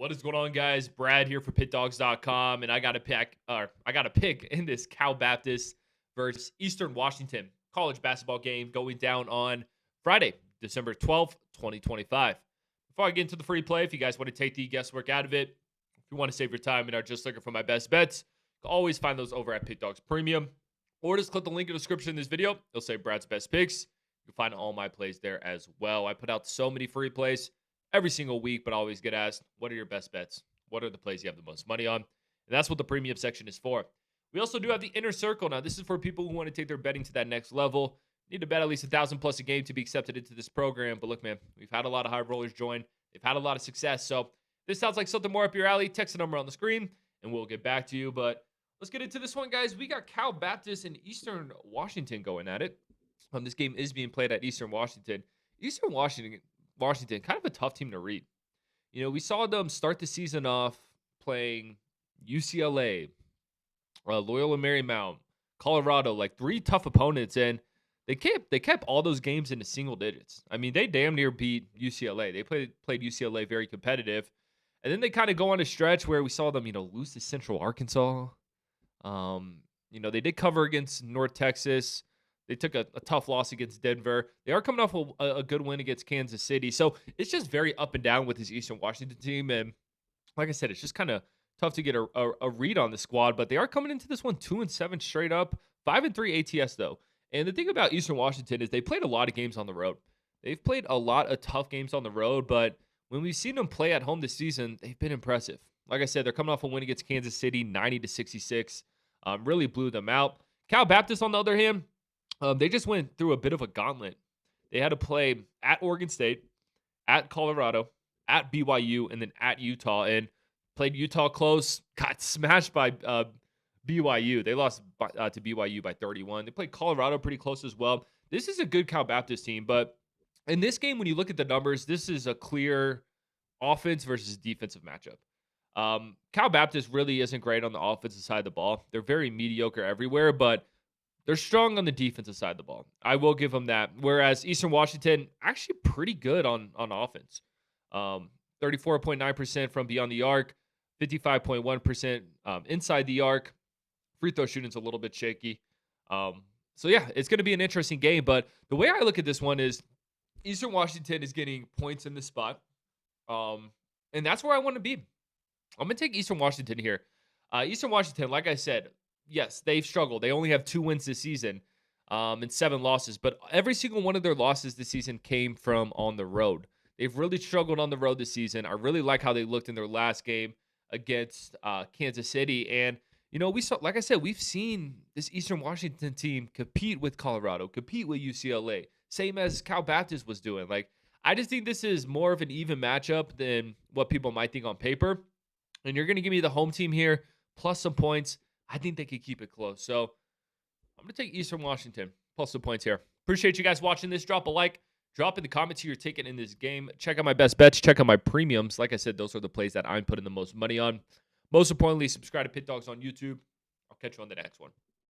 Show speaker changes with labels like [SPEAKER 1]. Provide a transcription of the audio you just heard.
[SPEAKER 1] What is going on, guys? Brad here for Pickdawgz.com, and I got a pick in this Cal Baptist versus Eastern Washington college basketball game going down on Friday, December 12th, 2025. Before I get into the free play, if you guys want to take the guesswork out of it, if you want to save your time and are just looking for my best bets, you can always find those over at Pickdawgz Premium, or just click the link in the description in this video. It'll say Brad's best picks. You can find all my plays there as well. I put out so many free plays every single week, but I always get asked, what are your best bets? What are the plays you have the most money on? And that's what the premium section is for. We also do have the inner circle. Now, this is for people who want to take their betting to that next level. Need to bet at least 1,000 plus a game to be accepted into this program. But look, man, we've had a lot of high rollers join. They've had a lot of success. So this sounds like something more up your alley. Text the number on the screen, and we'll get back to you. But let's get into this one, guys. We got Cal Baptist and Eastern Washington going at it. This game is being played at Eastern Washington. Eastern Washington, kind of a tough team to read. You know, we saw them start the season off playing UCLA, Loyola Marymount, Colorado, like three tough opponents, and they kept all those games into single digits. I mean, they damn near beat UCLA. They played UCLA very competitive, and then they kind of go on a stretch where we saw them, lose to Central Arkansas. They did cover against North Texas. They took a tough loss against Denver. They are coming off a good win against Kansas City. So it's just very up and down with this Eastern Washington team. And like I said, it's just kind of tough to get a read on the squad. But they are coming into this one 2-7 straight up, 5-3 ATS though. And the thing about Eastern Washington is they played a lot of games on the road. They've played a lot of tough games on the road. But when we've seen them play at home this season, they've been impressive. Like I said, they're coming off a win against Kansas City, 90-66. Really blew them out. Cal Baptist, on the other hand, they just went through a bit of a gauntlet. They had to play at Oregon State, at Colorado, at BYU, and then at Utah. And played Utah close, got smashed by BYU. They lost to BYU by 31. They played Colorado pretty close as well. This is a good Cal Baptist team. But in this game, when you look at the numbers, this is a clear offense versus defensive matchup. Cal Baptist really isn't great on the offensive side of the ball. They're very mediocre everywhere, but they're strong on the defensive side of the ball. I will give them that. Whereas Eastern Washington, actually pretty good on offense. 34.9% from beyond the arc, 55.1% inside the arc. Free throw shooting's a little bit shaky. So, yeah, it's going to be an interesting game. But the way I look at this one is Eastern Washington is getting points in this spot. And that's where I want to be. I'm going to take Eastern Washington here. Eastern Washington, like I said, yes, they've struggled. They only have 2 wins this season and 7 losses. But every single one of their losses this season came from on the road. They've really struggled on the road this season. I really like how they looked in their last game against Kansas City. And, we saw, like I said, we've seen this Eastern Washington team compete with Colorado, compete with UCLA, same as Cal Baptist was doing. Like, I just think this is more of an even matchup than what people might think on paper. And you're going to give me the home team here, plus some points. I think they could keep it close. So I'm going to take Eastern Washington, plus some points here. Appreciate you guys watching this. Drop a like. Drop in the comments who you're taking in this game. Check out my best bets. Check out my premiums. Like I said, those are the plays that I'm putting the most money on. Most importantly, subscribe to Pickdawgz on YouTube. I'll catch you on the next one.